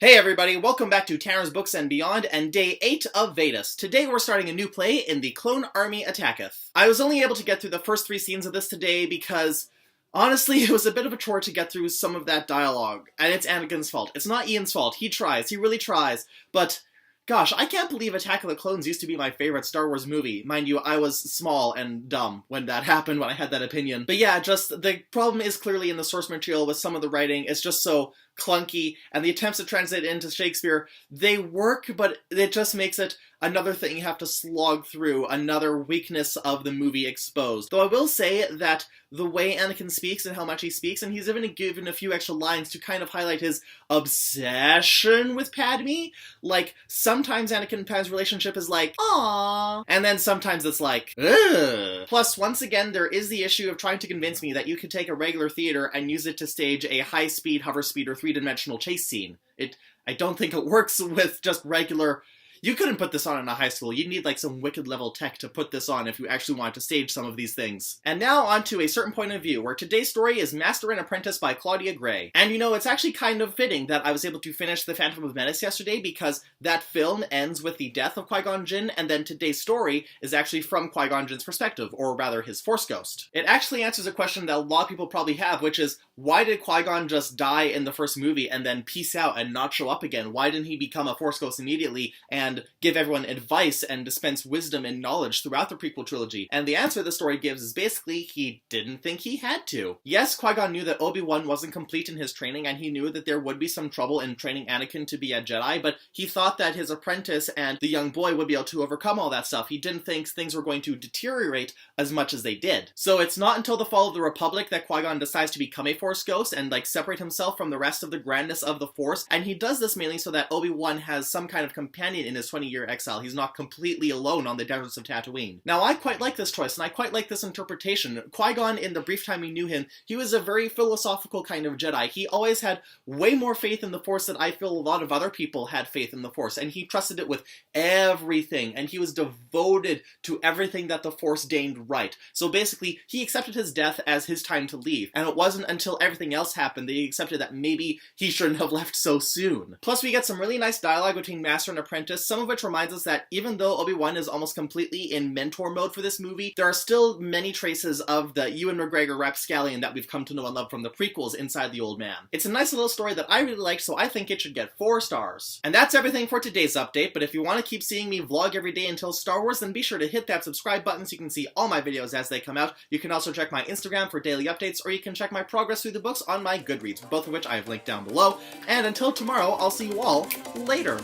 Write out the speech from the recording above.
Hey everybody, welcome back to Tanner's Books and Beyond and day 8 of VEDUS. Today we're starting a new play in the Clone Army Attacketh. I was only able to get through the first 3 scenes of this today because, honestly, it was a bit of a chore to get through some of that dialogue. And it's Anakin's fault. It's not Ian's fault. He tries. He really tries. But gosh, I can't believe Attack of the Clones used to be my favorite Star Wars movie. Mind you, I was small and dumb when that happened, when I had that opinion. But yeah, just the problem is clearly in the source material with some of the writing. It's just so clunky, and the attempts to translate it into Shakespeare, they work, but it just makes it another thing you have to slog through, another weakness of the movie exposed. Though I will say that the way Anakin speaks and how much he speaks, and he's even given a few extra lines to kind of highlight his obsession with Padme. Like, sometimes Anakin and Padme's relationship is like, aww, and then sometimes it's like, ugh. Plus, once again, there is the issue of trying to convince me that you could take a regular theater and use it to stage a high-speed, hover-speed, or three-dimensional chase scene. I don't think it works with just regular. You couldn't put this on in a high school. You'd need like some wicked level tech to put this on if you actually wanted to stage some of these things. And now on to A Certain Point of View, where today's story is Master and Apprentice by Claudia Gray. And you know, it's actually kind of fitting that I was able to finish The Phantom of Menace yesterday because that film ends with the death of Qui-Gon Jinn, and then today's story is actually from Qui-Gon Jinn's perspective, or rather his Force ghost. It actually answers a question that a lot of people probably have, which is, why did Qui-Gon just die in the first movie and then peace out and not show up again? Why didn't he become a Force ghost immediately and give everyone advice and dispense wisdom and knowledge throughout the prequel trilogy? And the answer the story gives is basically he didn't think he had to. Yes, Qui-Gon knew that Obi-Wan wasn't complete in his training, and he knew that there would be some trouble in training Anakin to be a Jedi, but he thought that his apprentice and the young boy would be able to overcome all that stuff. He didn't think things were going to deteriorate as much as they did. So it's not until the fall of the Republic that Qui-Gon decides to become a Force ghost and like separate himself from the rest of the grandness of the Force, and he does this mainly so that Obi-Wan has some kind of companion in his 20-year exile. He's not completely alone on the deserts of Tatooine. Now, I quite like this choice, and I quite like this interpretation. Qui-Gon, in the brief time we knew him, he was a very philosophical kind of Jedi. He always had way more faith in the Force than I feel a lot of other people had faith in the Force, and he trusted it with everything, and he was devoted to everything that the Force deigned right. So basically, he accepted his death as his time to leave, and it wasn't until everything else happened that he accepted that maybe he shouldn't have left so soon. Plus, we get some really nice dialogue between Master and Apprentice, some of which reminds us that even though Obi-Wan is almost completely in mentor mode for this movie, there are still many traces of the Ewan McGregor rapscallion that we've come to know and love from the prequels inside the old man. It's a nice little story that I really like, so I think it should get 4 stars. And that's everything for today's update, but if you want to keep seeing me vlog every day until Star Wars, then be sure to hit that subscribe button so you can see all my videos as they come out. You can also check my Instagram for daily updates, or you can check my progress through the books on my Goodreads, both of which I have linked down below. And until tomorrow, I'll see you all later.